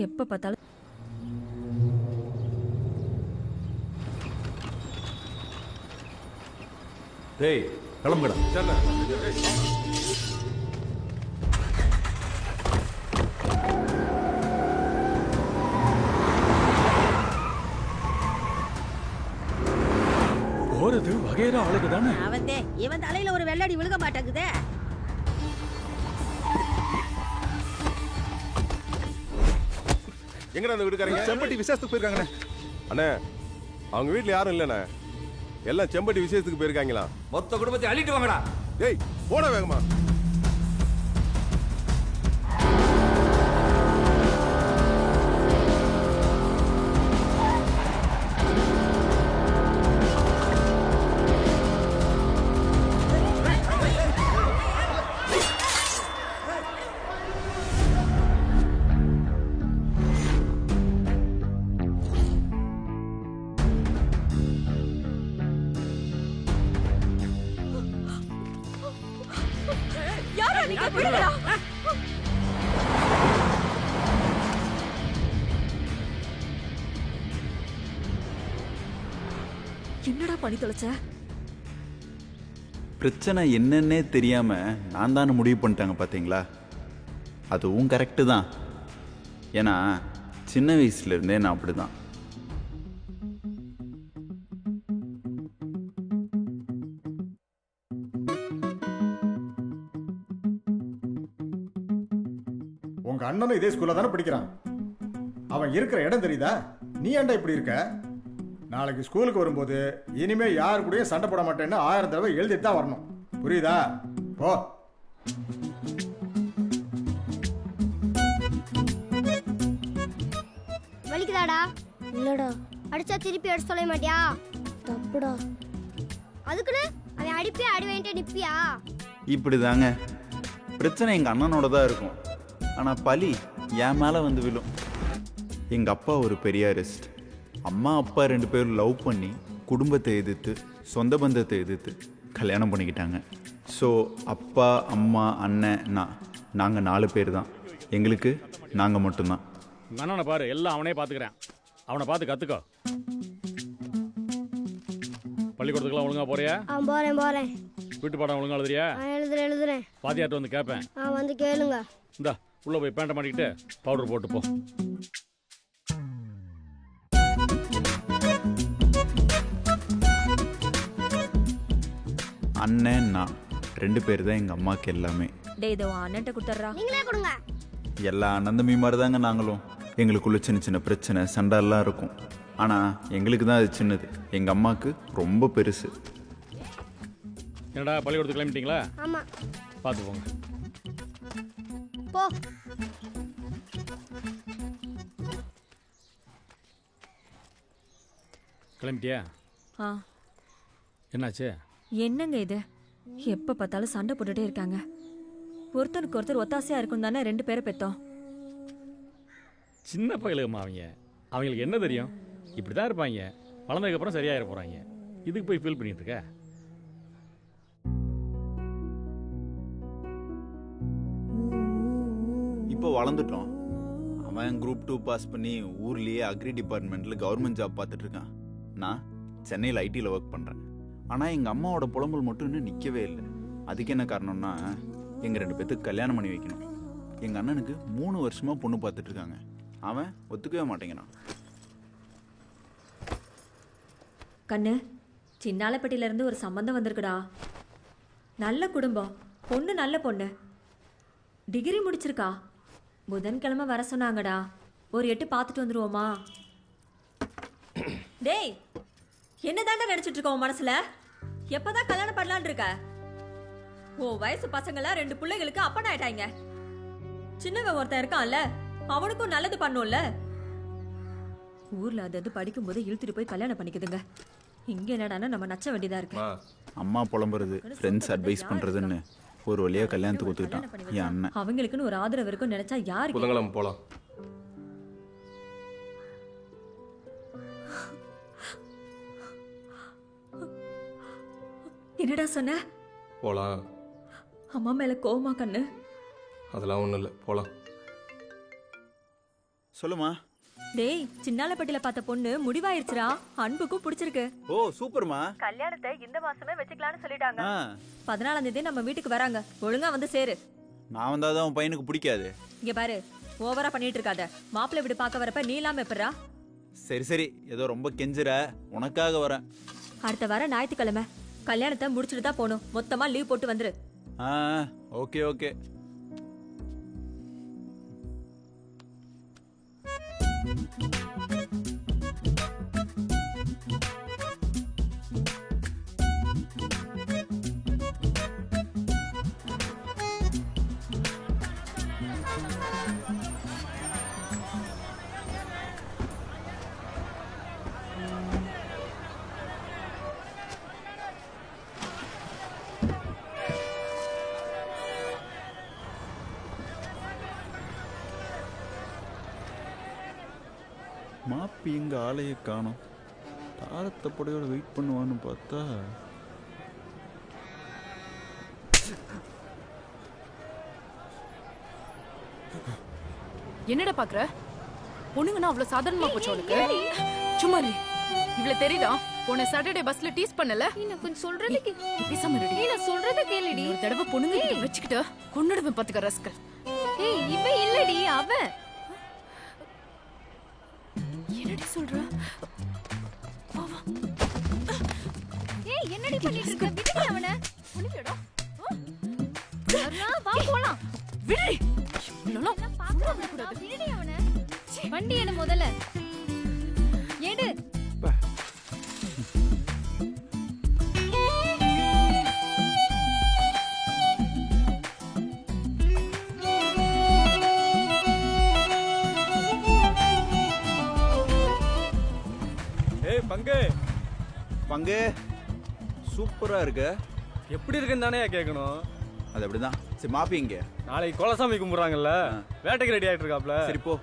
எப்ப பார்த்தாலும் டேய் கிளம்புங்கடா. போறது வகையற ஆளுக்கு தானே. அவந்தே இவன் தலையில ஒரு வெள்ளடி விழுக மாட்டேங்குதே. எங்கடா அந்த வீட்டுக்காரங்க? செம்பட்டி விசேஷத்துக்கு போயிருக்காங்கண்ணே. அண்ணே அவங்க வீட்டுல யாரும் இல்லண்ணே, எல்லாம் செம்பட்டி விசேஷத்துக்கு போயிருக்காங்களா? மொத்த குடும்பத்தை அள்ளிட்டு வாங்கடா. டேய் போட வேகமா. என்னடா பண்ணி தொலைச்ச? பிரச்சனை என்னன்னே தெரியாம நான் தானே முடிவு பண்ணிட்டாங்க பார்த்தீங்களா? அதுவும் கரெக்டு தான். ஏன்னா சின்ன வயசுல இருந்தே நான் அப்படிதான். உங்க அண்ணனும் இதே ஸ்கூல்ல தானே படிக்கிறான். அவன் இருக்கிற இடம் தெரியுதா? நீ ஏன்டா இப்படி இருக்க? நாளைக்கு ஸ்கூலுக்கு வரும்போது இனிமே யாரு கூடயும் சண்டை போட மாட்டேன்னு 1000 தடவை எழுதிட்டு தான் வரணும். புரியுதா? போ. வலிக்குதாடா? இல்லடா. அடிச்சா திருப்பி அடிச்சு சொல்ல மாட்டியா? தப்புடா. அதுக்குன்னு அவன் அடிப்பே அடி வாங்கிட்டே நிப்பியா? இப்படி தாங்க பிரச்சனை எங்க அண்ணனோட தான் இருக்கும். ஆனா பழி என் மேல வந்து விழும். எங்க அப்பா ஒரு பெரியாரிஸ்ட். அம்மா அப்பா 2 பேரும் லவ் பண்ணி குடும்பத்தை எதிர்த்து சொந்த பந்தத்தை எதிர்த்து கல்யாணம் பண்ணிக்கிட்டாங்க. ஸோ அப்பா அம்மா அண்ணன் நாங்கள் 4 பேர் தான். எங்களுக்கு நாங்கள் மட்டும்தான். அண்ணனை பாரு, எல்லாம் அவனே பார்த்துக்கிறேன். அவனை பார்த்து கற்றுக்கோ. பள்ளிக்கூடத்துக்குலாம் ஒழுங்கா போறியா? போறேன். வீட்டு பாடம் ஒழுங்கா எழுதுறியா? எழுதுறேன். பாத்தியாட்ட வந்து கேட்பேன். வந்து கேளுங்க. இந்தா உள்ள போய் பேண்ட்டை மாட்டிக்கிட்டு பவுடர் போட்டு போ. அண்ணன் நான் 2 பேர் தான் எங்கள் அம்மாவுக்கு எல்லாமே. டேய் இதோ அண்ணன்ட்ட கொடுத்துட்றா. நீங்களே கொடுங்க. எல்லா அண்ணன் தம்பி மாதிரி தாங்க நாங்களும். எங்களுக்குள்ள சின்ன சின்ன பிரச்சனை சண்டைலாம் இருக்கும். ஆனால் எங்களுக்கு தான் அது சின்னது, எங்கள் அம்மாவுக்கு ரொம்ப பெருசு. என்னடா பள்ளிக்கூடத்துக்கு கிளம்பிட்டீங்களா? ஆமா. பார்த்து போங்க. போ. கிளம்பிட்டியா? என்னாச்சு? என்னங்க இது? எப்ப பார்த்தாலும் சண்டை போட்டுட்டே இருக்காங்க. ஒருத்தருக்கு ஒருத்தர் ஒத்தாசையா இருக்கும் தானே 2 பேரை பெத்தோம். சின்ன பையலுமா அவங்களுக்கு என்ன தெரியும்? இப்படிதான் இருப்பாங்க. வளர்ந்ததுக்கு அப்புறம் சரியாயிர போறாங்க. இதுக்கு போய் ஃபீல் பண்ணிட்டு இருக்க? இப்போ வளர்ந்துட்டோம். அவன் குரூப் 2 பாஸ் பண்ணி ஊர்லேயே அக்ரி டிபார்ட்மெண்ட்டில் கவர்மெண்ட் ஜாப் பார்த்துட்டு இருக்கான். நான் சென்னையில் ஐடியில் ஒர்க் பண்ணுறேன். ஆனால் எங்கள் அம்மாவோட புலம்பல் மட்டும் இன்னும் நிற்கவே இல்லை. அதுக்கு என்ன காரணம்னா, எங்கள் 2 பேர்த்துக்கு கல்யாணம் பண்ணி வைக்கணும். எங்கள் அண்ணனுக்கு 3 வருஷமாக பொண்ணு பார்த்துட்ருக்காங்க. அவன் ஒத்துக்கவே மாட்டேங்கிறான். கண்ணு, சின்னாலப்பட்டியிலேருந்து ஒரு சம்பந்தம் வந்திருக்குடா. நல்ல குடும்பம், பொண்ணு நல்ல பொண்ணு, டிகிரி முடிச்சிருக்கா. புதன்கிழமை வர சொன்னாங்கடா. ஒரு 8 பார்த்துட்டு வந்துருவோமா? டேய் என்னதாண்டா நினைச்சிட்டு இருக்க உன் மனசுல? எப்பதான் கல்யாணம் பண்ணலான் இருக்க? ஓ வயசு பசங்களாம் 2 பிள்ளைகளுக்கு அப்பன் ஆயிட்டாங்க. சின்னவன் ஒருத்தன் இருக்கான்ல, அவனுக்கும் நல்லது பண்ணும்ல. ஊர்ல அது படிக்கும்போது இழுத்துட்டு போய் கல்யாணம் பண்ணிக்குதுங்க. இங்க என்னடானா நம்ம நச்ச வேண்டியதா இருக்கு. அம்மா புலம்புறது, ஃப்ரெண்ட்ஸ் அட்வைஸ் பண்றதுன்னு ஒரு வழியா கல்யாணத்துக்கு ஒத்துக்கிட்டான் என் அண்ணன். அவங்களுக்குன்னு ஒரு ஆதரவு இருக்கும் நினைச்சா யாருக்கு? புதன்கிழமை போலாம். என்னடா சொன்ன? போலாம். அம்மா மேல கோவமா கண்ணு? அதெல்லாம் ஒன்றும் இல்லை, போலாம். சொல்லுமா. டேய் சின்னாலப்பட்டியில பார்த்த பொண்ணு முடிவாயிருச்சுடா. அன்புக்கும் பிடிச்சிருக்கு. ஓ சூப்பர்மா. கல்யாணத்தை இந்த மாசமே வச்சுக்கலாம்னு சொல்லிட்டாங்க. ஆ 14ஆம் தேதி நம்ம வீட்டுக்கு வராங்க. ஒழுங்கா வந்து சேரு. நான் வந்தாதான் உன் பையனுக்கு பிடிக்காது. இங்க பாரு, ஓவரா பண்ணிட்டு இருக்காத. மாப்பிள்ளை வீடு பார்க்க வரப்ப நீ இல்லாம எப்படா? சரி சரி, ஏதோ ரொம்ப கெஞ்சுற, உனக்காக வரேன். அடுத்த வாரம் ஞாயிற்றுக்கிழமை கல்யாணத்தை முடிச்சுட்டு தான் போகணும். மொத்தமா லீவ் போட்டு வந்துரு. ஆ ஓகே ஓகே. மாப்பி எங்க ஆளையை காணோம். தாரத்தப்படையோட வெயிட் பண்ணுவான்னு பார்த்தா என்னடா பாக்குற? பொண்ணுங்கன்னா அவ்வளவு சாதாரணமா போச்சு உனக்கு? சும்மா இரு. இவ்வளவு தெரியுதா? போன சாட்டர்டே பஸ்ல டீஸ் பண்ணல? நான் கொஞ்சம் சொல்றது பேசாம இருடி. நான் சொல்றத கேளுடி. ஒரு தடவை பொண்ணுங்க கிட்ட வச்சுக்கிட்டு கொன்னுடுவேன் பாத்துக்க ரஸ்கல். ஏய் இவ இல்லடி அவ. என்னடி சொல்ற? ஏய் என்னடி பண்ணிட்டு இருக்க? விடுடி அவனை. ஒண்ணுலடா. அருணா வா போலாம். விடுடி. இல்லனா பாக்குறத கூடாது. விடுடி அவனை. வண்டி எடு முதல்ல. எடு. ஏய் பங்கு, பங்கு சூப்பரா இருக்கு. எப்படி இருக்குன்னு தானே கேட்கணும். அது அப்படிதான். சரி மாப்பி இங்க நாளைக்கு குலசாமி கும்பிடுறாங்கல்ல, வேட்டைக்கு ரெடி ஆயிட்டு இருக்காப்ல. சரி போ.